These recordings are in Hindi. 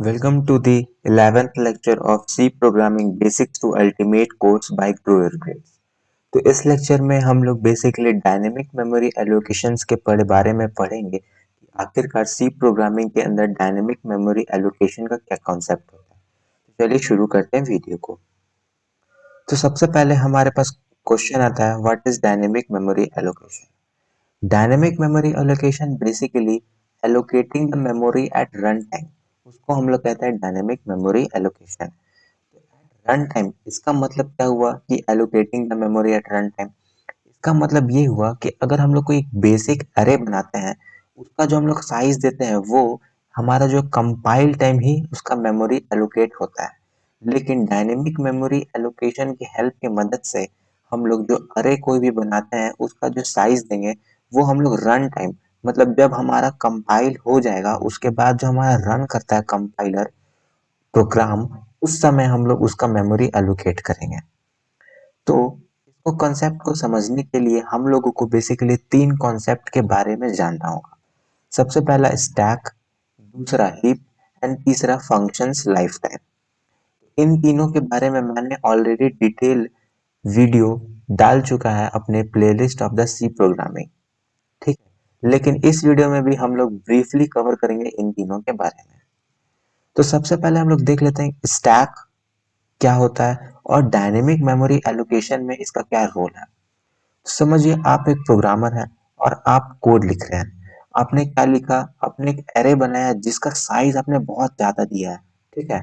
Welcome to the 11th lecture of C Programming Basics to Ultimate course by Grower Grades। तो इस लेक्चर में हम लोग बेसिकली डायनेमिक मेमोरी एलोकेशंस के बारे में पढ़ेंगे कि आखिरकार सी प्रोग्रामिंग के अंदर डायनेमिक मेमोरी एलोकेशन का क्या कॉन्सेप्ट होता है। तो चलिए शुरू करते हैं वीडियो को। तो सबसे पहले हमारे पास क्वेश्चन आता है, what is dynamic memory allocation. Dynamic memory allocation basically allocating the memory at run time, उसको हम लोग कहते हैं dynamic memory allocation. Run time इसका मतलब क्या हुआ कि allocating the memory at run time, इसका मतलब ये हुआ कि अगर हम लोग कोई बेसिक अरे बनाते हैं, उसका जो हम लोग साइज देते हैं वो हमारा जो कंपाइल टाइम ही उसका मेमोरी एलोकेट होता है। लेकिन डायनेमिक मेमोरी एलोकेशन की हेल्प की मदद से हम लोग जो अरे कोई भी बनाते हैं उसका जो साइज देंगे वो हम लोग रन टाइम, मतलब जब हमारा कंपाइल हो जाएगा उसके बाद जो हमारा रन करता है कंपाइलर प्रोग्राम, उस समय हम लोग उसका मेमोरी एलोकेट करेंगे। तो इसको कॉन्सेप्ट को समझने के लिए हम लोगों को बेसिकली तीन कॉन्सेप्ट के बारे में जानना होगा। सबसे पहला स्टैक, दूसरा हीप एंड तीसरा फंक्शंस लाइफ टाइम। इन तीनों के बारे में मैंने ऑलरेडी डिटेल वीडियो डाल चुका है अपने playlist of the C programming, ठीक है। लेकिन इस वीडियो में भी हम लोग ब्रीफली कवर करेंगे इन तीनों के बारे में। तो सबसे पहले हम लोग देख लेते हैं स्टैक क्या होता है और डायनेमिक मेमोरी एलोकेशन में इसका क्या रोल है। समझिए आप एक प्रोग्रामर हैं और आप कोड लिख रहे हैं। आपने क्या लिखा, आपने एक एरे बनाया जिसका साइज आपने बहुत ज्यादा दिया है, ठीक है।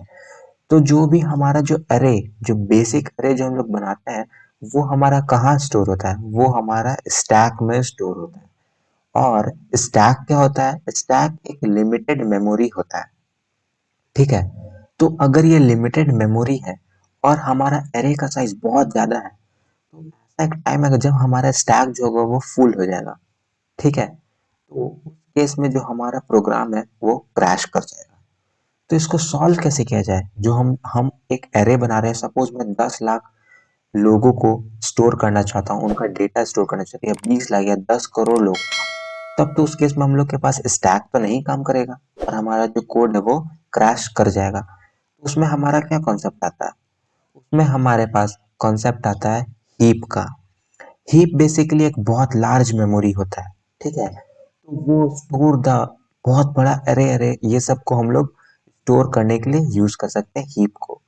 तो जो भी हमारा जो एरे, जो बेसिक एरे जो हम लोग बनाते हैं, वो हमारा कहाँ स्टोर होता है, वो हमारा स्टैक में स्टोर होता है। और स्टैक क्या होता है, स्टैक एक लिमिटेड मेमोरी होता है, ठीक है। तो अगर ये लिमिटेड मेमोरी है और हमारा एरे का साइज बहुत ज्यादा है, तो ऐसा एक टाइम आएगा जब हमारा स्टैक जो होगा वो फुल हो जाएगा, ठीक है। तो उस केस में जो हमारा प्रोग्राम है वो क्रैश कर जाएगा। तो इसको सॉल्व कैसे किया जाए, जो हम एक एरे बना रहे हैं, सपोज मैं 10 लाख लोगों को स्टोर करना चाहता हूँ, उनका डेटा स्टोर करना चाहता हूँ, या 20 लाख या 10 करोड़ लोग, तब तो उस केस में हम लोग के पास स्टैक तो नहीं काम करेगा और हमारा जो कोड है वो क्रैश कर जाएगा। उसमें हमारा क्या कॉन्सेप्ट आता है, उसमें हमारे पास कॉन्सेप्ट आता है हीप का। हीप बेसिकली एक बहुत लार्ज मेमोरी होता है, ठीक है। तो वो स्टोर द बहुत बड़ा अरे अरे ये सब को हम लोग स्टोर करने के लिए यूज कर सकते हैं हीप को।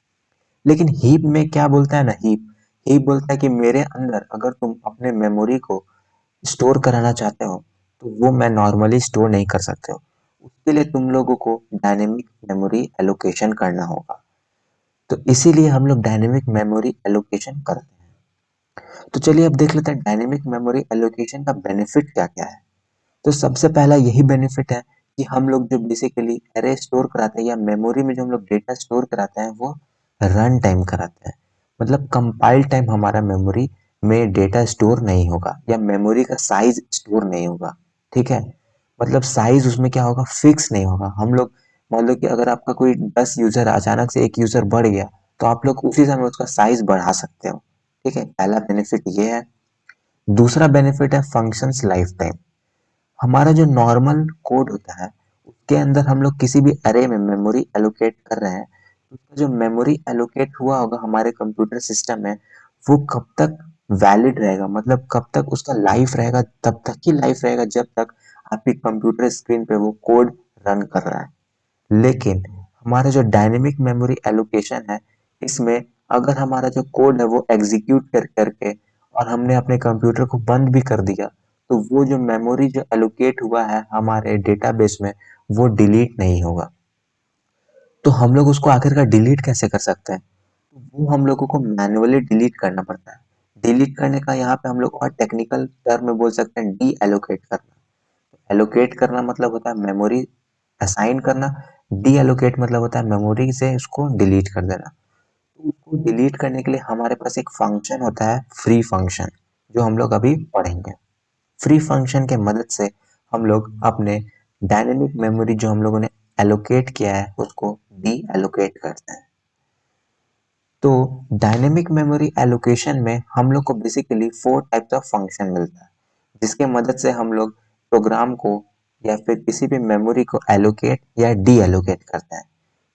लेकिन हीप में क्या बोलता है ना, हीप हीप बोलता है कि मेरे अंदर अगर तुम अपने मेमोरी को स्टोर कराना चाहते हो तो वो मैं नॉर्मली स्टोर नहीं कर सकते हो, उसके लिए तुम लोगों को डायनेमिक मेमोरी एलोकेशन करना होगा। तो इसीलिए हम लोग डायनेमिक मेमोरी एलोकेशन करते हैं। तो चलिए अब देख लेते हैं डायनेमिक मेमोरी एलोकेशन का बेनिफिट क्या क्या है। तो सबसे पहला यही बेनिफिट है कि हम लोग जो बेसिकली एरे स्टोर कराते हैं या मेमोरी में जो हम लोग डेटा स्टोर कराते हैं वो रन टाइम कराते हैं, मतलब कंपाइल टाइम हमारा मेमोरी में डेटा स्टोर नहीं होगा या मेमोरी का साइज स्टोर नहीं होगा, ठीक है। मतलब साइज उसमें क्या होगा, फिक्स नहीं होगा। हम लोग मान लो कि अगर आपका कोई 10 यूजर अचानक से एक यूजर बढ़ गया तो आप लोग उसी समय उसका साइज बढ़ा सकते हो, ठीक है। पहला बेनिफिट ये है। दूसरा बेनिफिट है फंक्शंस लाइफ टाइम। हमारा जो नॉर्मल कोड होता है उसके अंदर हम लोग किसी भी अरे में मेमोरी एलोकेट कर रहे हैं, तो उसका जो मेमोरी एलोकेट हुआ होगा हमारे कंप्यूटर सिस्टम में वो कब तक वैलिड रहेगा, मतलब कब तक उसका लाइफ रहेगा, तब तक ही लाइफ रहेगा जब तक आपकी कंप्यूटर स्क्रीन पे वो कोड रन कर रहा है। लेकिन हमारा जो डायनेमिक मेमोरी एलोकेशन है, इसमें अगर हमारा जो कोड है वो एग्जीक्यूट कर करके और हमने अपने कंप्यूटर को बंद भी कर दिया, तो वो जो मेमोरी जो एलोकेट हुआ है हमारे डेटाबेस में वो डिलीट नहीं होगा। तो हम लोग उसको आखिरकार डिलीट कैसे कर सकते हैं, तो वो हम लोगों को मैन्युअली डिलीट करना पड़ता है। डिलीट करने का यहाँ पे हम लोग और टेक्निकल टर्म में बोल सकते हैं डी एलोकेट करना। एलोकेट करना मतलब होता है मेमोरी असाइन करना, डी एलोकेट मतलब होता है मेमोरी से उसको डिलीट कर देना। तो उसको डिलीट करने के लिए हमारे पास एक फंक्शन होता है फ्री फंक्शन, जो हम लोग अभी पढ़ेंगे। फ्री फंक्शन के मदद से हम लोग अपने डायनेमिक मेमोरी जो हम लोगों ने एलोकेट किया है उसको डी एलोकेट करते हैं। तो डायनेमिक मेमोरी एलोकेशन में हम लोग को बेसिकली 4 टाइप्स ऑफ फंक्शन मिलता है, जिसके मदद से हम लोग प्रोग्राम को या फिर किसी भी मेमोरी को एलोकेट या डी एलोकेट करते हैं।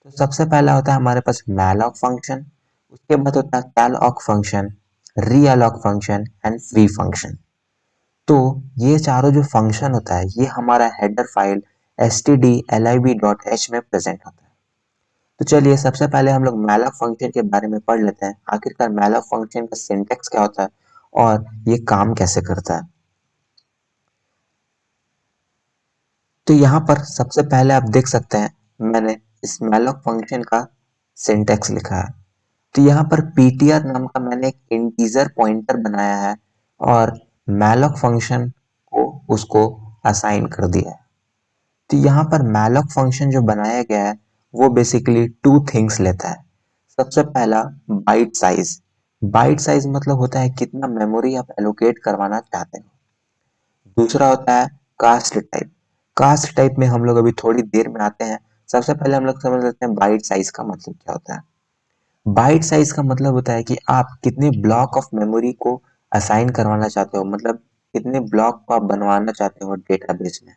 तो सबसे पहला होता है हमारे पास malloc फंक्शन, उसके बाद होता है calloc function, realloc function and free function. तो ये चारों जो फंक्शन होता है ये हमारा हेडर फाइल stdlib.h में प्रेजेंट होता है। तो चलिए सबसे पहले हम लोग malloc फंक्शन के बारे में पढ़ लेते हैं, आखिरकार malloc फंक्शन का सिंटेक्स क्या होता है और ये काम कैसे करता है। तो यहाँ पर सबसे पहले आप देख सकते हैं मैंने इस malloc फंक्शन का सिंटेक्स लिखा है। तो यहाँ पर ptr नाम का मैंने एक इंटीजर पॉइंटर बनाया है और malloc फंक्शन को उसको असाइन कर दिया है। तो यहाँ पर malloc फंक्शन जो बनाया गया है वो बेसिकली टू थिंग्स लेता है। सबसे पहला बाइट साइज मतलब होता है कितना मेमोरी आप एलोकेट करवाना चाहते हो। दूसरा होता है कास्ट टाइप। कास्ट टाइप में हम लोग अभी थोड़ी देर में आते हैं। सबसे पहले हम लोग समझ लेते हैं बाइट साइज का मतलब क्या होता है। बाइट साइज का मतलब होता है कि आप कितने ब्लॉक ऑफ मेमोरी को असाइन करवाना चाहते हो, मतलब कितने ब्लॉक को आप बनवाना चाहते हो डेटाबेस में।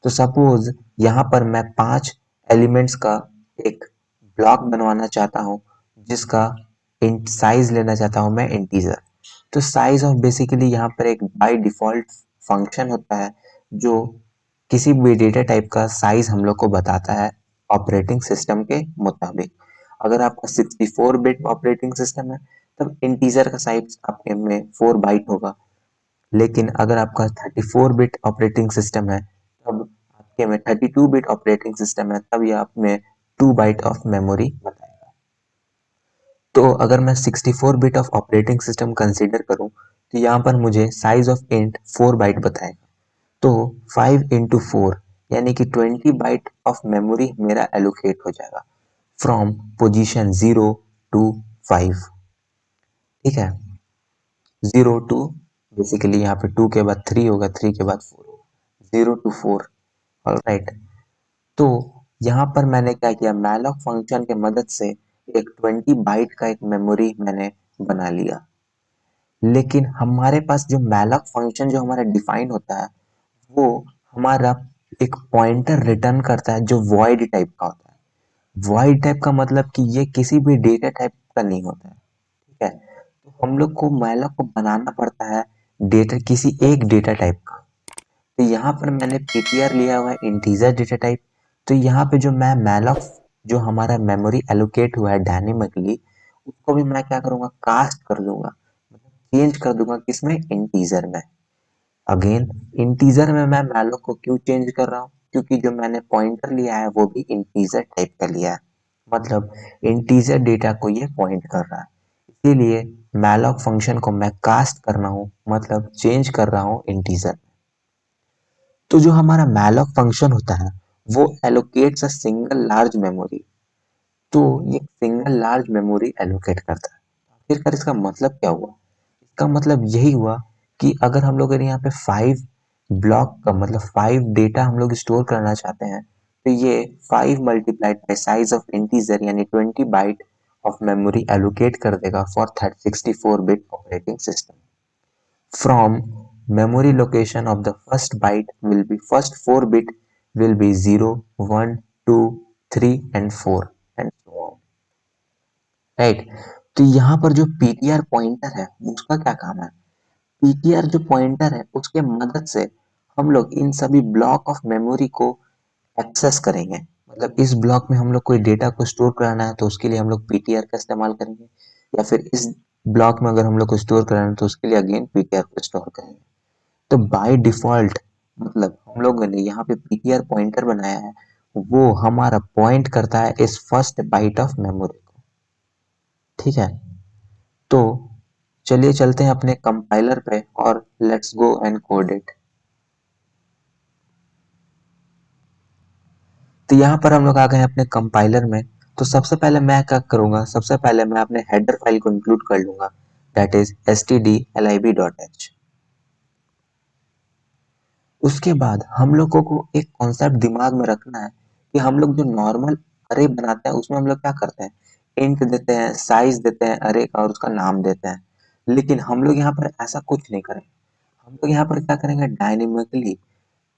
तो सपोज यहाँ पर मैं 5 एलिमेंट्स का एक ब्लॉक बनवाना चाहता हूँ जिसका साइज लेना चाहता हूँ मैं इंटीजर। तो साइज ऑफ बेसिकली यहाँ पर एक बाय डिफॉल्ट फंक्शन होता है जो किसी भी डेटा टाइप का साइज हम लोग को बताता है ऑपरेटिंग सिस्टम के मुताबिक। अगर आपका 64 बिट ऑपरेटिंग सिस्टम है तब इंटीजर का साइज आपके में 4 बाइट होगा, लेकिन अगर आपका 34 बिट ऑपरेटिंग सिस्टम है तब आपके में 32 बिट ऑपरेटिंग सिस्टम है तब ये आप में 2 बाइट ऑफ मेमोरी बताएगा। तो अगर मैं 64 bit of operating system consider करूं तो यहाँ पर मुझे साइज ऑफ इंट 4 बाइट बताएगा। तो 5 इंटू 4 यानी कि 20 बाइट ऑफ मेमोरी मेरा एलोकेट हो जाएगा फ्रॉम पोजीशन 0 टू 5। ठीक है, 0 टू बेसिकली यहाँ पे 2 के बाद 3 होगा, 3 के बाद 4 होगा, 0 टू 4। ऑलराइट, तो यहाँ पर मैंने क्या किया, मैलॉक फंक्शन के मदद से एक 20 बाइट का एक मेमोरी मैंने बना लिया। लेकिन हमारे पास जो मैलॉक फंक्शन जो हमारा डिफाइन होता है वो हमारा एक पॉइंटर रिटर्न करता है जो वॉइड टाइप का होता है। वॉइड टाइप का मतलब कि ये किसी भी डेटा टाइप का नहीं होता है। ठीक है, तो हम लोग को मैलॉक को बनाना पड़ता है डेटा किसी एक डेटा टाइप का। तो यहाँ पर मैंने ptr लिया हुआ है इंटीजर डेटा टाइप। तो यहाँ पे जो मैं मैलॉक जो हमारा मेमोरी एलोकेट हुआ है डायनेमिकली उसको भी मैं क्या करूँगा, कास्ट कर दूंगा, मतलब चेंज कर दूंगा किसमें, इंटीजर में। अगेन इंटीजर में मैं मैलॉक को क्यों चेंज कर रहा हूँ, क्योंकि जो मैंने पॉइंटर लिया है वो भी इंटीजर टाइप का लिया है, मतलब इंटीजर डेटा को ये पॉइंट कर रहा है। इसीलिए मैलॉक फंक्शन को मैं कास्ट कर रहा हूँ, मतलब चेंज कर रहा हूँ इंटीजर। तो जो हमारा मैलॉक फंक्शन होता है वो allocates a single large memory. तो ये सिंगल लार्ज मेमोरी एलोकेट करता है। आखिरकार इसका मतलब क्या हुआ, इसका मतलब यही हुआ कि अगर हम लोग यहाँ पे 5 ब्लॉक का मतलब 5 डेटा हम लोग स्टोर करना चाहते हैं तो ये 5 multiplied by size of integer यानी 20 बाइट ऑफ मेमोरी एलोकेट कर देगा for 64 bit operating system. From memory location of the first byte will be first 4 bit will be 0, 1, 2, 3 and 4 and so on. Right, तो यहाँ पर जो ptr पॉइंटर है उसका क्या काम है, ptr जो पॉइंटर है उसके मदद से हम लोग इन सभी ब्लॉक ऑफ मेमोरी को एक्सेस करेंगे। मतलब इस ब्लॉक में हम लोग कोई डेटा को स्टोर कराना है तो उसके लिए हम लोग ptr का इस्तेमाल करेंगे, या फिर इस ब्लॉक में अगर हम लोग को स्टोर कराना है तो उसके लिए अगेन ptr को स्टोर करेंगे। तो बाय डिफॉल्ट मतलब हम लोगों ने यहाँ पे ptr पॉइंटर बनाया है वो हमारा पॉइंट करता है इस फर्स्ट बाइट ऑफ मेमोरी को। ठीक है, तो चलिए चलते हैं अपने कंपाइलर पे और let's go and code it. तो यहाँ पर हम लोग आ गए हैं अपने कंपाइलर में। तो सबसे पहले मैं क्या करूंगा, सबसे पहले मैं अपने हेडर फाइल को इंक्लूड कर लूंगा, दैट इज stdlib.h। उसके बाद हम लोगों को एक कॉन्सेप्ट दिमाग में रखना है कि हम लोग जो नॉर्मल अरे बनाते हैं उसमें हम लोग क्या करते हैं, इंट देते हैं, साइज देते हैं अरे का और उसका नाम देते हैं। लेकिन हम लोग यहाँ पर ऐसा कुछ नहीं करेंगे, हम लोग यहाँ पर क्या करेंगे,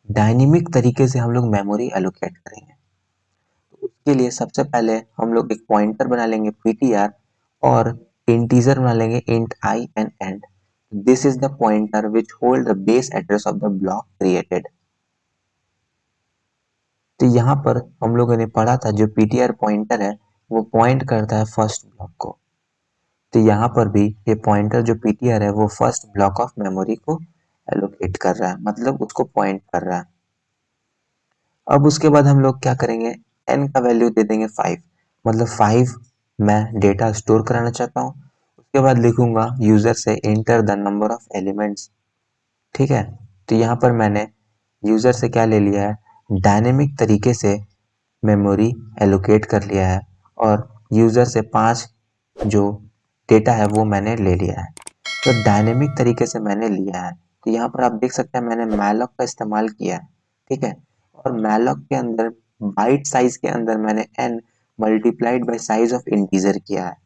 डायनेमिक तरीके से हम लोग मेमोरी एलोकेट करेंगे। इसके लिए सबसे पहले हम लोग एक पॉइंटर बना लेंगे ptr और इंटीजर बना लेंगे int I and end. This is the pointer which hold the base address of the block created. तो यहाँ पर हम लोगों ने पढ़ा था जो ptr पॉइंटर है वो पॉइंट करता है फर्स्ट ब्लॉक को। तो यहाँ पर भी ये पॉइंटर जो ptr है वो फर्स्ट ब्लॉक ऑफ मेमोरी को एलोकेट कर रहा है, मतलब उसको पॉइंट कर रहा है। अब उसके बाद हम लोग क्या करेंगे, n का वैल्यू दे देंगे 5, मतलब 5 मैं डेटा स्टोर कराना चाहता हूँ। उसके बाद लिखूंगा यूजर से enter the number of elements. ठीक है, तो यहाँ पर मैंने यूजर से क्या ले लिया है, डायनेमिक तरीके से मेमोरी एलोकेट कर लिया है और यूजर से 5 जो डेटा है वो मैंने ले लिया है। तो डायनेमिक तरीके से मैंने लिया है, तो यहाँ पर आप देख सकते हैं मैंने मैलॉक का इस्तेमाल किया है। ठीक है, और मैलॉक के अंदर बाइट साइज के अंदर मैंने n multiplied by size of integer किया है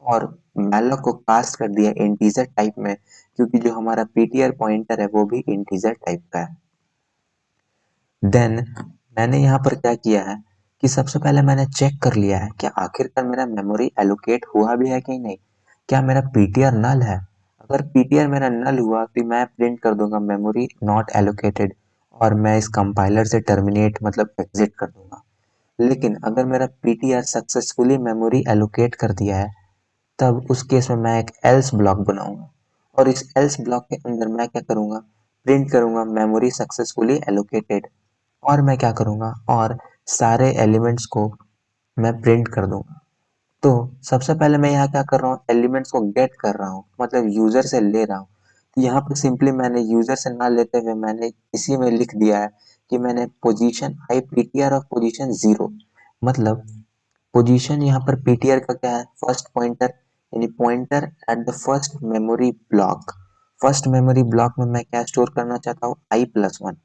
और मैलॉक को कास्ट कर दिया इंटीजर टाइप में, क्योंकि जो हमारा ptr पॉइंटर है वो भी इंटीजर टाइप का है। देन मैंने यहाँ पर क्या किया है कि सबसे पहले मैंने चेक कर लिया है क्या आखिरकार मेरा मेमोरी एलोकेट हुआ भी है कि नहीं, क्या मेरा ptr नल है। अगर ptr मेरा नल हुआ तो मैं प्रिंट कर दूंगा मेमोरी नॉट एलोकेटेड और मैं इस कंपाइलर से टर्मिनेट मतलब एग्जिट कर दूंगा। लेकिन अगर मेरा ptr सक्सेसफुली मेमोरी एलोकेट कर दिया है तब उस केस में मैं एक एल्स ब्लॉक बनाऊंगा और इस एल्स ब्लॉक के अंदर मैं क्या करूंगा, प्रिंट करूंगा मेमोरी सक्सेसफुली एलोकेटेड और मैं क्या करूंगा और सारे एलिमेंट्स को मैं प्रिंट कर दूंगा। तो सबसे पहले मैं यहाँ क्या कर रहा हूँ, एलिमेंट्स को गेट कर रहा हूँ, मतलब यूजर से ले रहा हूँ। तो यहाँ पर सिंपली मैंने यूजर से ना लेते हुए मैंने इसी में लिख दिया है कि मैंने position I ptr of position 0, मतलब पोजीशन यहाँ पर ptr का क्या है, फर्स्ट पॉइंटर, यानी pointer at the first memory block. First memory block में मैं क्या स्टोर करना चाहता हूँ, i+1,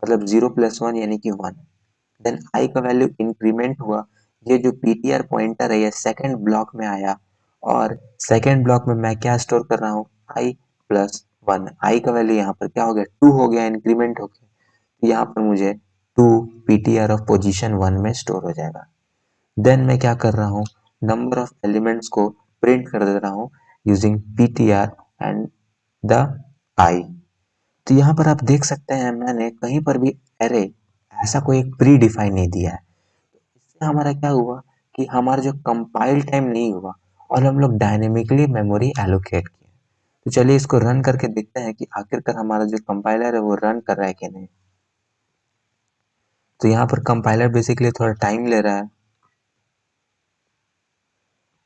मतलब 0+1 यानी कि 1। देन i का वैल्यू इंक्रीमेंट हुआ, ये जो ptr पॉइंटर है ये सेकंड ब्लॉक में आया और सेकंड ब्लॉक में मैं क्या स्टोर कर रहा हूँ, i+1। i का वैल्यू यहाँ पर क्या हो गया, 2 हो गया, इंक्रीमेंट हो गया। तो यहाँ पर मुझे 2 ptr ऑफ पोजीशन 1 में स्टोर हो जाएगा। देन मैं क्या कर रहा हूँ, नंबर ऑफ एलिमेंट्स को प्रिंट कर दे रहा हूँ using ptr and the i। तो यहाँ पर आप देख सकते हैं मैंने कहीं पर भी एरे ऐसा कोई एक प्री डिफाइन नहीं दिया है। इससे हमारा क्या हुआ कि हमारा जो कंपाइल टाइम नहीं हुआ और हम लोग डायनेमिकली मेमोरी एलोकेट किए। तो चलिए इसको रन करके देखते हैं कि आखिरकार हमारा जो कंपाइलर है वो रन कर रहा है कि नहीं। तो यहाँ पर कंपाइलर बेसिकली थोड़ा टाइम ले रहा है,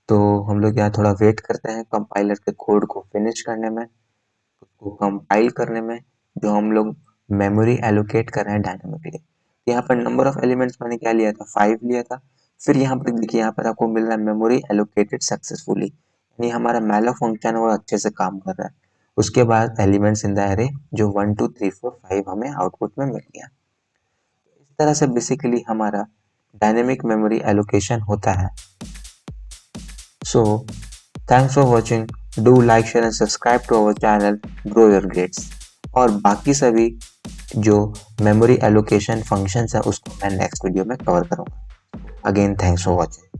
तो हम लोग यहाँ थोड़ा वेट करते हैं कंपाइलर के कोड को फिनिश करने में, उसको कंपाइल करने में, जो हम लोग मेमोरी एलोकेट कर रहे हैं डायनामिकली। यहाँ पर नंबर ऑफ एलिमेंट्स मैंने क्या लिया था, 5 लिया था। फिर यहाँ पर देखिए यहाँ पर आपको मिल रहा है मेमोरी एलोकेटेड सक्सेसफुली, यानी हमारा मैलॉक फंक्शन वो अच्छे से काम कर रहा है। उसके बाद एलिमेंट्स इन द एरे जो 1 2 3 4 5 हमें आउटपुट में मिल गया। इस तरह से बेसिकली हमारा डायनेमिक मेमोरी एलोकेशन होता है। So, thanks for watching. Do like, share and subscribe to our channel Grow Your Grades। और बाकी सभी जो मेमोरी एलोकेशन फंक्शंस है उसको मैं नेक्स्ट वीडियो में कवर करूँगा। Again thanks for watching.